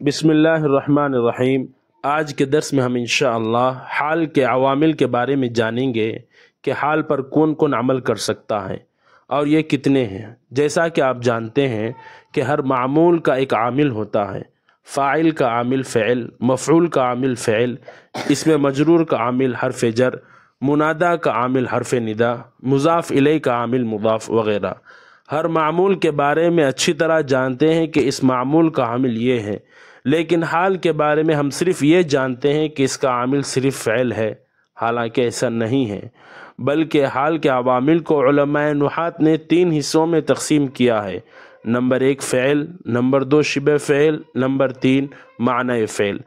بسم اللہ الرحمن الرحیم۔ آج کے درس میں ہم انشاءاللہ حال کے عوامل کے بارے میں جانیں گے کہ حال پر کون کون عمل کر سکتا ہے اور یہ کتنے ہیں۔ جیسا کہ آپ جانتے ہیں کہ ہر معمول کا ایک عامل ہوتا ہے۔ فاعل کا عامل فعل، مفعول کا عامل فعل، اسم مجرور کا عامل حرف جر، منادا کا عامل حرف ندا، مضاف الیہ کا عامل مضاف وغیرہ۔ ہر معمول کے بارے میں اچھی طرح جانتے ہیں کہ اس معمول کا عامل یہ ہے، لیکن حال کے بارے میں ہم صرف یہ جانتے ہیں کہ اس کا عامل صرف فعل ہے، حالانکہ ایسا نہیں ہے، بلکہ حال کے عوامل کو علماء نحات نے 3 حصوں میں تقسیم کیا ہے۔ نمبر 1 فعل، نمبر 2 شبہ فعل، نمبر 3 معنی فعل۔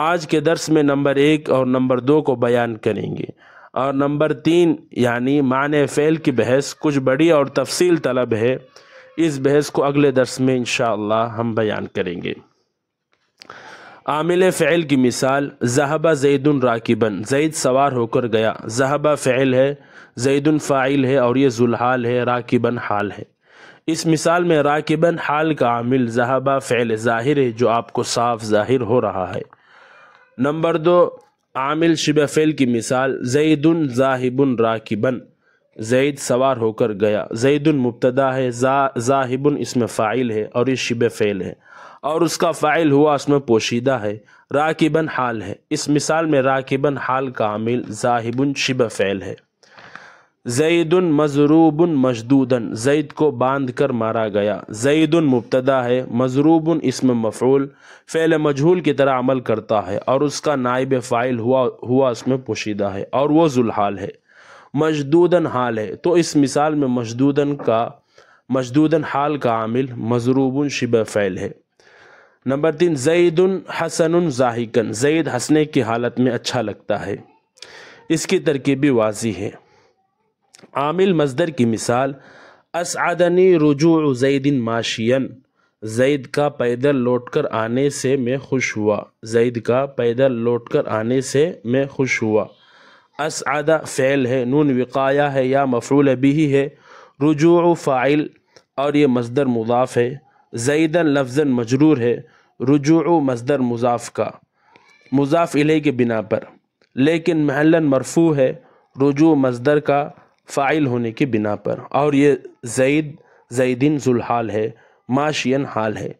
آج کے درس میں نمبر 1 اور نمبر 2 کو بیان کریں گے، اور نمبر 3 یعنی معنی فعل کی بحث کچھ بڑی اور تفصیل طلب ہے۔ اس بحث کو اگلے درس میں انشاءاللہ ہم بیان کریں گے۔ عامل فعل کی مثال: ذهب زید راکبا، زید سوار ہو کر گیا۔ ذهب فعل ہے، زید فاعل ہے اور یہ ذوالحال ہے، راکبا حال ہے۔ اس مثال میں راکبا حال کا عامل، ذهب فعل ظاہر ہے جو آپ کو صاف ظاہر ہو رہا ہے۔ نمبر 2 عامل شبہ فعل کی مثال: زید ذاہب راکبا، زید سوار ہو کر گیا۔ زید مبتدا ہے، ذاہب اسم فاعل ہے اور یہ شبہ فعل ہے اور اس کا فاعل ہوا اس میں پوشیدہ ہے۔ راکبا حال ہے۔ اس مثال میں راکبا حال کا عامل، ذاہب شبہ فعل ہے۔ زید مضروب مشدودا، زید کو باندھ کر مارا گیا۔ زید مبتدا ہے، مضروب اسم مفعول فعل مجہول کی طرح عمل کرتا ہے اور اس کا نائب فاعل ہوا اس میں پوشیدہ ہے اور وہ ذوالحال ہے۔ مشدودا حال ہے، تو اس مثال میں مشدودا حال کا عامل، مضروب شبہ فعل ہے۔ نمبر 3 زید حسن ضاحکا، زید ہنسنے کی حالت میں اچھا لگتا ہے۔ اس کی ترکیب بھی واضح ہے۔ عامل مصدر کی مثال: اسعدنی رجوع زید ماشیا، زید کا پیدل لوٹ کر آنے سے میں خوش ہوا۔ زید کا پیدل لوٹ کر آنے سے میں خوش ہوا۔ اسعد فعل ہے، نون وقایہ ہے یا مفعول بہ ہے، رجوع فاعل اور یہ مصدر مضاف ہے۔ زیدا لفظا مجرور ہے، رجوع مصدر مضاف کا مضاف الیہ کے بنا پر، لیکن محلا مرفوع ہے رجوع مصدر کا فاعل ہونے کی بنا پر، اور یہ زیدن ذوالحال ہے، ماشین حال ہے۔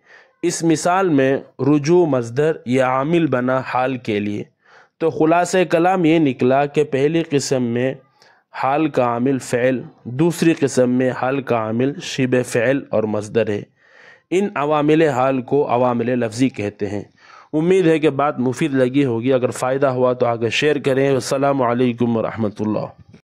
اس مثال میں رجوع مصدر یہ عامل بنا حال کے لیے۔ تو خلاصہ کلام یہ نکلا کہ پہلی قسم میں حال کا عامل فعل، دوسری قسم میں حال کا عامل شبہ فعل اور مصدر ہے۔ ان عوامل حال کو عوامل لفظی کہتے ہیں۔ امید ہے کہ بات مفید لگی ہوگی۔ اگر فائدہ ہوا تو آگے شیئر کریں۔ السلام علیکم ورحمۃ اللہ۔